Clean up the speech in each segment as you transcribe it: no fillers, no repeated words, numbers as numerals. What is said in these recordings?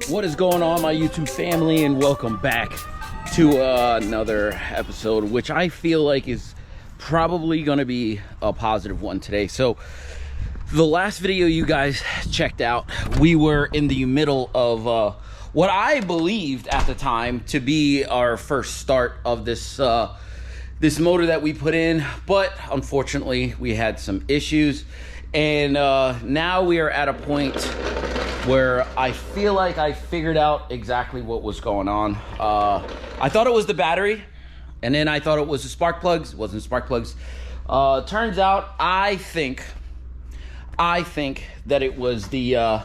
What is going on, my YouTube family, and welcome back to another episode, which I feel like is probably going to be a positive one today. So the last video you guys checked out, we were in the middle of what I believed at the time to be our first start of this this motor that we put in, but unfortunately we had some issues, and now we are at a point where I feel like I figured out exactly what was going on. I thought it was the battery, and then I thought it was the spark plugs. It wasn't spark plugs. Turns out I think that it was the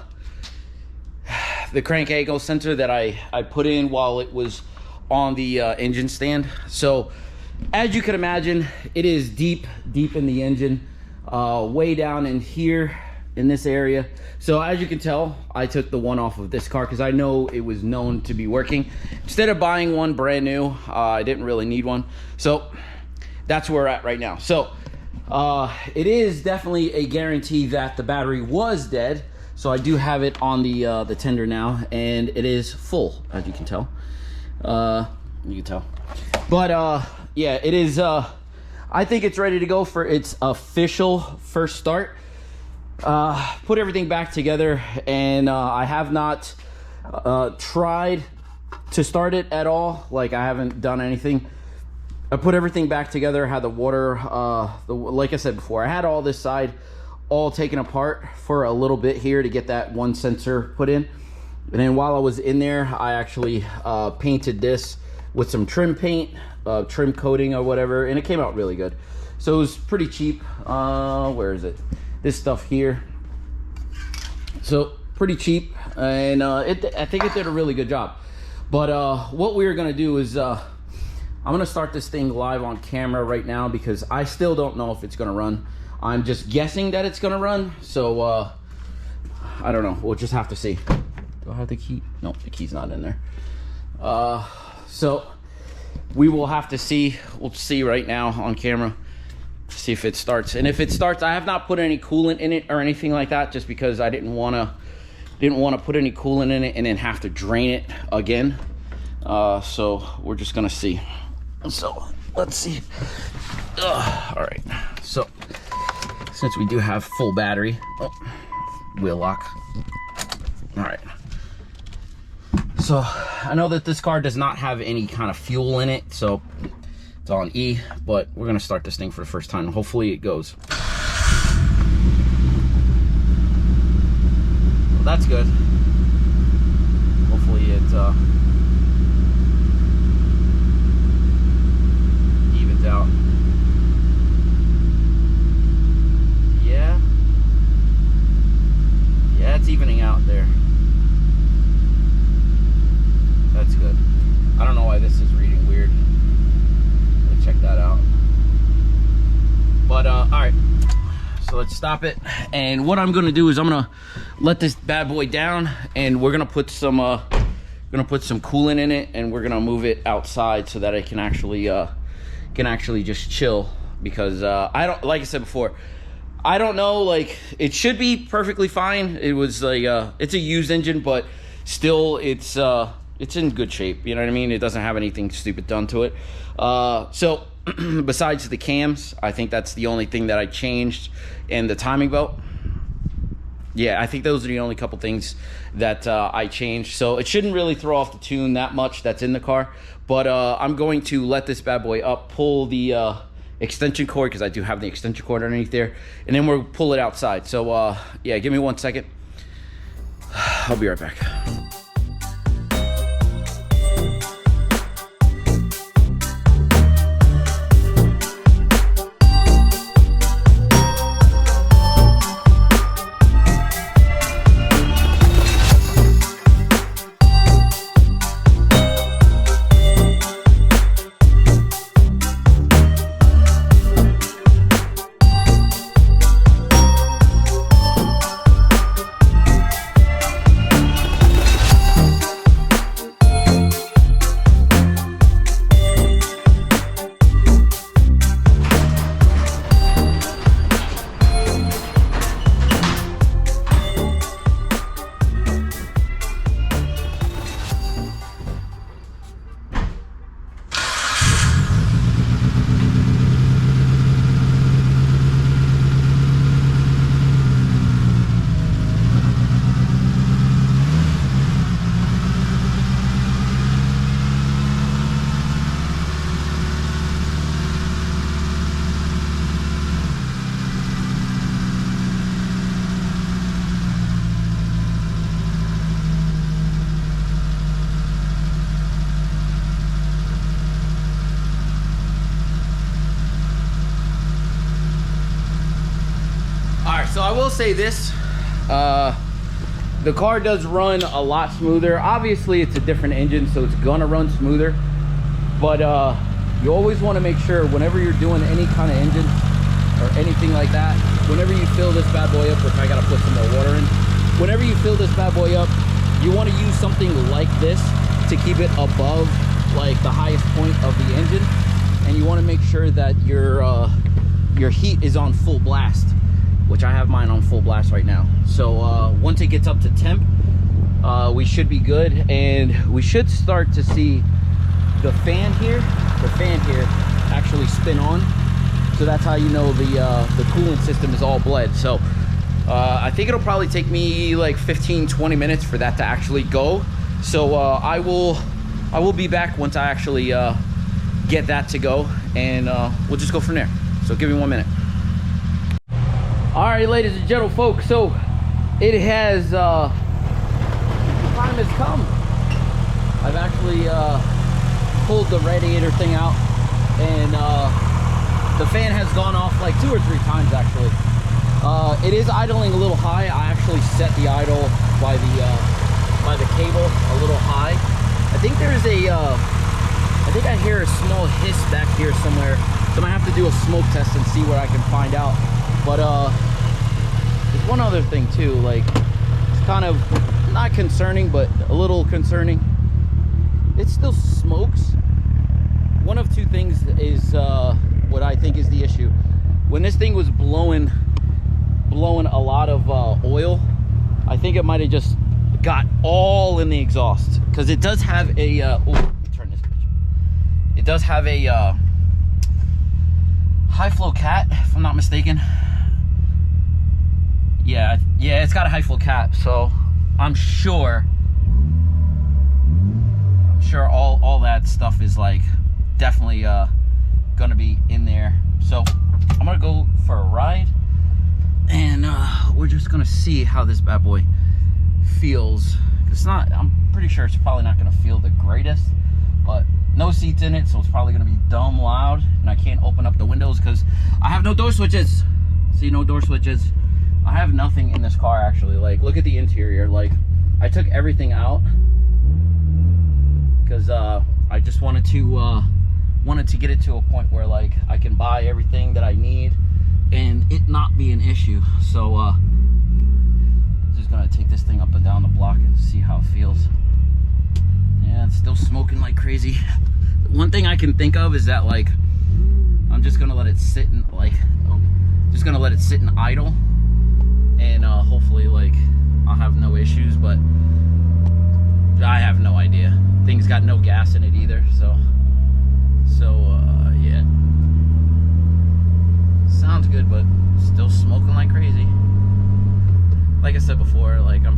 crank angle sensor that I put in while it was on the engine stand. So as you can imagine, it is deep in the engine, way down in here in this area. So as you can tell, I took the one off of this car because I know it was known to be working. Instead of buying one brand new, I didn't really need one. So that's where we're at right now. So it is definitely a guarantee that the battery was dead. So I do have it on the tender now, and it is full, as you can tell. You can tell. But yeah, it is. I think it's ready to go for its official first start. Put everything back together, and I have not tried to start it at all. Like, I haven't done anything. I put everything back together, had the water, like I said before, I had all this side all taken apart for a little bit here to get that one sensor put in. And then while I was in there, I actually painted this with some trim paint, trim coating or whatever, and it came out really good. So it was pretty cheap. Where is it? This stuff here. So pretty cheap, and I think it did a really good job. But what we're gonna do is I'm gonna start this thing live on camera right now because I still don't know if it's gonna run. I'm just guessing that it's gonna run, so I don't know. We'll just have to see. Do I have the key? No, the key's not in there. So we will have to see. We'll see right now on camera. See if it starts. And if it starts, I have not put any coolant in it or anything like that, just because I didn't want to put any coolant in it and then have to drain it again. So we're just gonna see. So let's see. All right, so since we do have full battery, wheel lock. All right, so I know that this car does not have any kind of fuel in it, so it's on E, but we're gonna start this thing for the first time. Hopefully it goes. Well, that's good. Hopefully it evens out. Yeah, it's evening out there. That's good. I don't know why this is reading weird. Check that out. But all right, so let's stop it, and what I'm gonna do is I'm gonna let this bad boy down, and we're gonna put some coolant in it, and we're gonna move it outside so that it can actually just chill, because I don't, like I said before, I don't know, like, it should be perfectly fine. It was like it's a used engine, but still it's in good shape, you know what I mean? It doesn't have anything stupid done to it. So besides the cams, I think that's the only thing that I changed, and the timing belt. Yeah, I think those are the only couple things that I changed. So it shouldn't really throw off the tune that much that's in the car. But I'm going to let this bad boy up, pull the extension cord, because I do have the extension cord underneath there, and then we'll pull it outside. So yeah, give me 1 second. I'll be right back. so I will say this, the car does run a lot smoother. Obviously it's a different engine, so it's gonna run smoother, but you always want to make sure whenever you're doing any kind of engine or anything like that, whenever you fill this bad boy up, which I gotta put some more water in, whenever you fill this bad boy up, you want to use something like this to keep it above like the highest point of the engine, and you want to make sure that your heat is on full blast, which I have mine on full blast right now. So once it gets up to temp, we should be good, and we should start to see the fan here actually spin on. So that's how you know the coolant system is all bled. So I think it'll probably take me like 15-20 minutes for that to actually go. So I will be back once I actually get that to go, and we'll just go from there. So give me 1 minute. All right, ladies and gentlemen, folks, so it has the time has come. I've actually pulled the radiator thing out, and the fan has gone off like 2 or 3 times actually. It is idling a little high. I actually set the idle by the cable a little high. I think there's I think I hear a small hiss back here somewhere, so I might have to do a smoke test and see what I can find out. But there's one other thing too, like it's kind of not concerning, but a little concerning. It still smokes. One of 2 things is what I think is the issue. When this thing was blowing a lot of oil, I think it might have just got all in the exhaust, because it does have a turn this bitch. It does have a high flow cat, if I'm not mistaken. Yeah, it's got a high flow cap, so I'm sure all that stuff is like definitely gonna be in there. So I'm gonna go for a ride, and we're just gonna see how this bad boy feels. It's not, I'm pretty sure it's probably not gonna feel the greatest, but no seats in it, so it's probably gonna be dumb loud, and I can't open up the windows because I have no door switches. See, no door switches. I have nothing in this car actually. Like, look at the interior. Like, I took everything out because I just wanted to get it to a point where like I can buy everything that I need and it not be an issue. So just gonna take this thing up and down the block and see how it feels. Yeah, it's still smoking like crazy. One thing I can think of is that like I'm just gonna let it sit and idle, and hopefully like I'll have no issues, but I have no idea. Thing's got no gas in it either, so yeah, sounds good, but still smoking like crazy. Like I said before, like the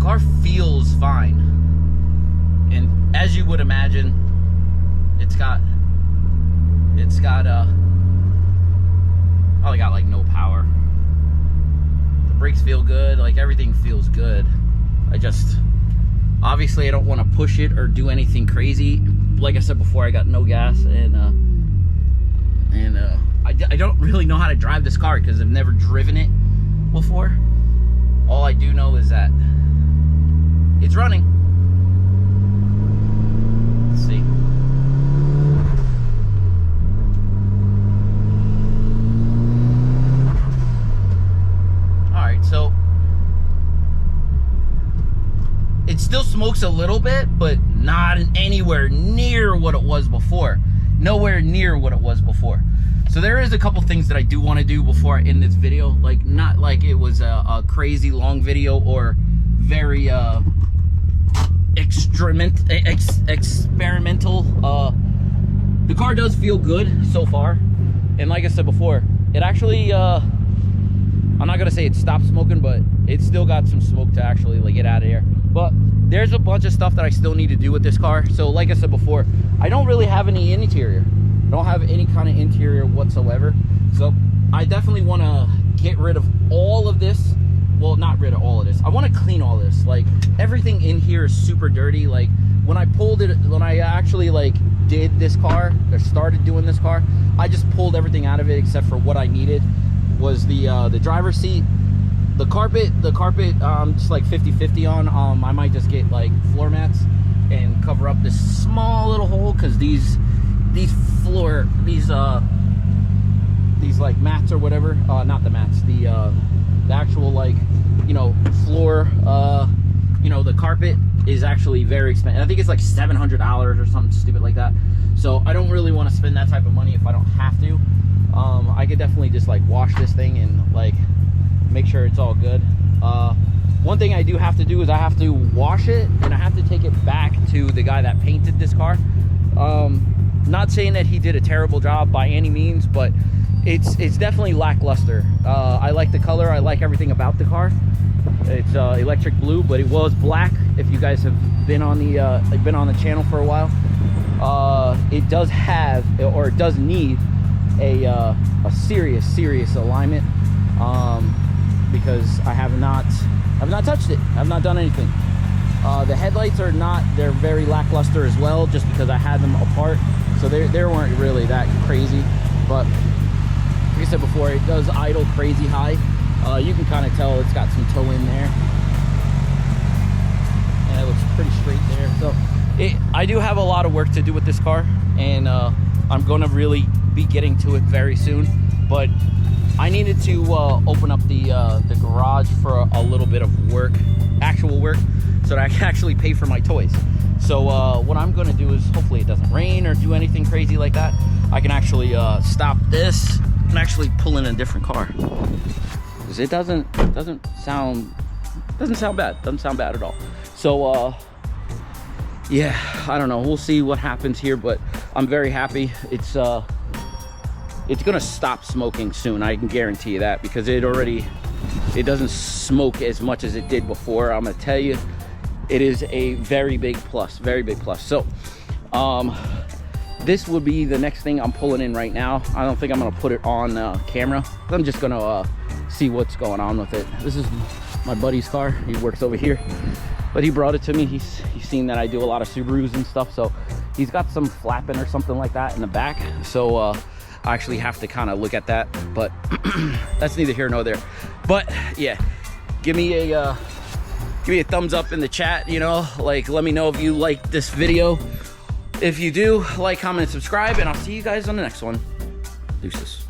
car feels fine, and as you would imagine, it's got probably got like no power. The brakes feel good, like everything feels good. Obviously I don't want to push it or do anything crazy. Like I said before, I got no gas, and I don't really know how to drive this car because I've never driven it before. All I do know is that it's running. Let's see. Alright, so it still smokes a little bit, but not anywhere near what it was before. Nowhere near what it was before. So there is a couple things that I do want to do before I end this video. Like, not like it was a crazy long video or very experimental. The car does feel good so far, and like I said before, it actually I'm not gonna say it stopped smoking, but it still got some smoke to actually like get out of here. But there's a bunch of stuff that I still need to do with this car. So like I said before, I don't really have any interior. I don't have any kind of interior whatsoever. So I definitely want to get rid of all of this. Well, not rid of all of this. I want to clean all this. Like, everything in here is super dirty. Like, when I actually like did this car or started doing this car, I just pulled everything out of it except for what I needed, was the driver's seat. The carpet, just like 50-50 on. I might just get like floor mats and cover up this small little hole, because these like mats or whatever, not the mats, the actual, like, you know, floor, you know, the carpet is actually very expensive. I think it's like $700 or something stupid like that. So I don't really want to spend that type of money if I don't have to. I could definitely just like wash this thing and like make sure it's all good. One thing I do have to do is I have to wash it, and I have to take it back to the guy that painted this car. Not saying that he did a terrible job by any means, but it's definitely lackluster. I like the color, I like everything about the car. It's electric blue, but it was black. If you guys have been on the channel for a while, it does have, or it does need a serious alignment, because I have not touched it. I've not done anything. The headlights are not, they're very lackluster as well, just because I had them apart, so they weren't really that crazy. But like I said before, it does idle crazy high. You can kind of tell it's got some toe in there, and it looks pretty straight there. So I do have a lot of work to do with this car, and I'm going to really be getting to it very soon. But I needed to open up the garage for a little bit of work, actual work, so that I can actually pay for my toys. So what I'm going to do is, hopefully it doesn't rain or do anything crazy like that, I can actually stop this and actually pull in a different car. Because it doesn't sound bad. Doesn't sound bad at all. So yeah, I don't know. We'll see what happens here, but I'm very happy. It's gonna stop smoking soon. I can guarantee you that, because it doesn't smoke as much as it did before. I'm gonna tell you, it is a very big plus, very big plus. So this would be the next thing I'm pulling in right now. I don't think I'm gonna put it on camera. I'm just gonna see what's going on with it. This is my buddy's car. He works over here, but he brought it to me. He's seen that I do a lot of Subarus and stuff, so he's got some flapping or something like that in the back. So I actually have to kind of look at that, but that's neither here nor there. But yeah, give me a thumbs up in the chat, you know, like, let me know if you like this video. If you do, like, comment, and subscribe, and I'll see you guys on the next one. Deuces.